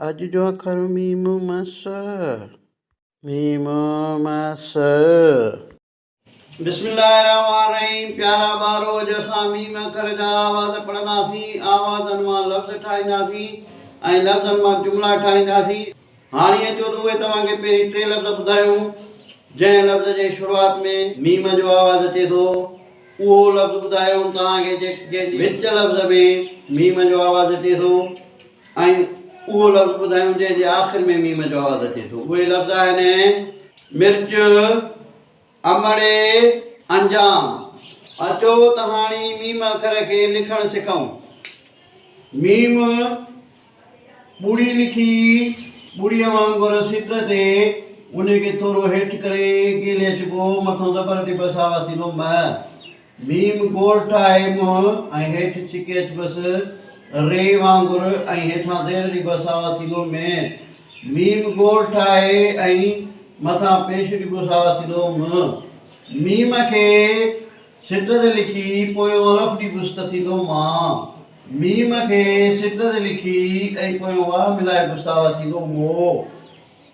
अॼु जो अखर मीम मस मीम मस। बिस्मिल्लाहिर्रहमानिर्रहीम। प्यारा ॿारो, अॼु असां मीम अखर जा आवाज़ पढ़ंदासीं। आवाज़नि मां लफ़्ज़ ठाहींदासीं ऐं लफ़्ज़नि मां जुमला ठाहींदासीं। हाणे अचो त उहे तव्हांखे पहिरीं 3 लफ़्ज़ ॿुधायूं। जंहिं लफ़्ज़ जे शुरूआत में मीम जो आवाज़ अचे थो उहो लफ़्ज़ ॿुधायूं तव्हांखे। जंहिं विच लफ़्ज़ में मीम जो आवाज़ अचे थो ऐं उहो लफ़्ज़ ॿुधायूं जंहिंजे आख़िर में मीम जो आवाज़ अचे थो। उहे लफ़्ज़ आहिनि मिर्च, अमड़े, अंजाम। अचो त हाणे मीम अखर खे लिखणु सिखूं। मीम ॿुड़ी लिखी ॿुड़ीअ वांगुरु सिट ते उनखे थोरो हेठि करे केले अचिबो, मथां ज़बर टी बस आवाज़ थींदो म। मीम गोल ठाहे मुंहुं ऐं हेठि छिके अचिबसि रे वांगुरु ऐं हेठां ज़ेर टी बस आवाज़ थींदो में। मीम गोल ठाहे ऐं मथां पेश टी बस आवाज़ थींदो म। मीम खे सिट ते लिखी पोयों अलफ़ टी बस त थींदो मां। मीम खे सिट ते लिखी ऐं पोयों वाह मिलाए बस आवाज़ थींदो मो।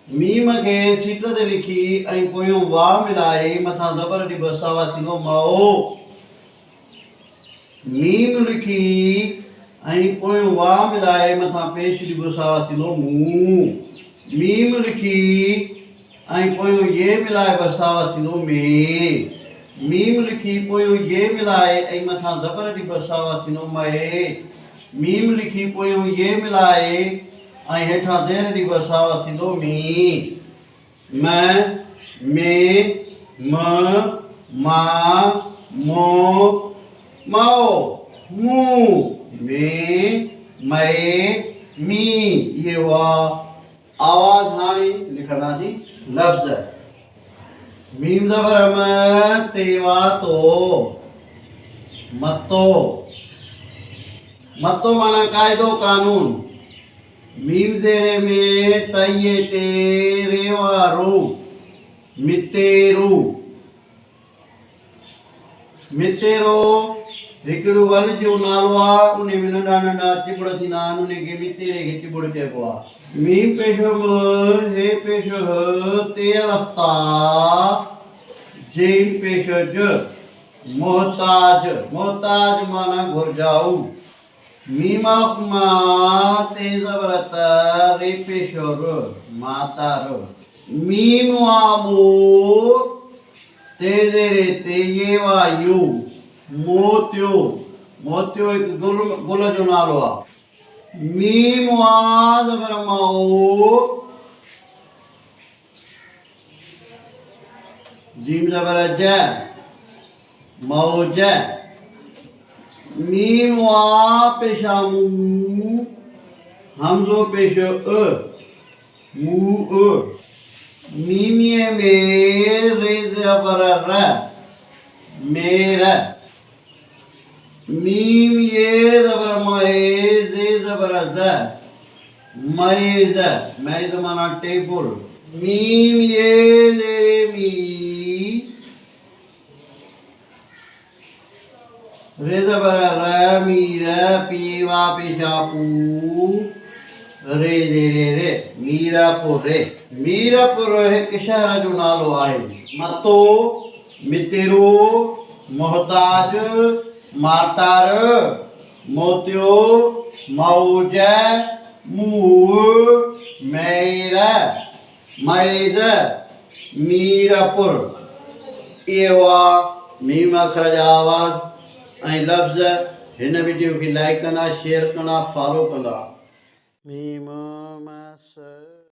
मीम खे सिट ते लिखी ऐं पोयों वाह मिलाए मथां ज़बर टी बस आवाज़ थींदो मओ। मीम लिखी ऐं पोयों वाह मिलाए मथां पेश टी बस आवाज़ थींदो मूं। मीम लिखी ऐं पोयों ये मिलाए बस आवाज़ थींदो में। मीम लिखी पोयों ये मिलाए ऐं मथां ज़बर टी बस आवाज़ थींदो मए। मीम लिखी पोयों ये मिलाए ऐं हेठां ज़ेर टी बस आवाज़ थींदो मी। म, में, म, मा, मो, मओ, मूं, में, मए, मी। ये हुआ आवाज़। हाणे लिखंदासीं लफ़्ज़। मीम ज़बर म, तेवा तो, मतो। मतो माना क़ाइदो कानून। मीम ज़ेरे में तइये ते रेवारू, मितेरू। मितेरो हिकिड़ो वल जो नालो आहे। उन में नंढा नंढा चिबड़ थींदा आहिनि, उनखे मितेरे खे चिबड़ चइबो आहे। मीम पेशो म, हे पेशो ह, ते अलफ़्ता, जेम पेशो ज, मोहताज। मोहताज माना घुरजाऊ। मीम अलफ़ मां, ते ज़बर त, रे पेशो र, मातार। मीम वामू, ते ज़ेरे ते ये वायु, मोतियो। मोतियो हिकु गुल जो नालो आहे। मीम वा ज़बर माओ, जीम ज़बर ज, मौज। मीम वा पेशामू, हमज़ो पेशो अ, मू अ। मीमिये में रे ज़बर र, मेर। मीम ये ज़बर मए, जे ज़बर ज, मैज़। मैज़ माना टेबल। मीम ये ज़ेरे मी, रे ज़बर र, मीर। पीवा पेशापू, रे ज़ेरे रे, मीरापुर रे। मीरापुर हिकु शहर जो नालो आहे। मतो, मितेरो, मोहताज, मातार, मोतियो, मौज, मूं, मैर, मैज़, मीरापुर। इहे हुआ मीम अखर जा आवाज़ ऐं लफ़्ज़। हिन वीडियो खे लाइक कंदा, शेयर कंदा, फॉलो कंदा। मीम मस।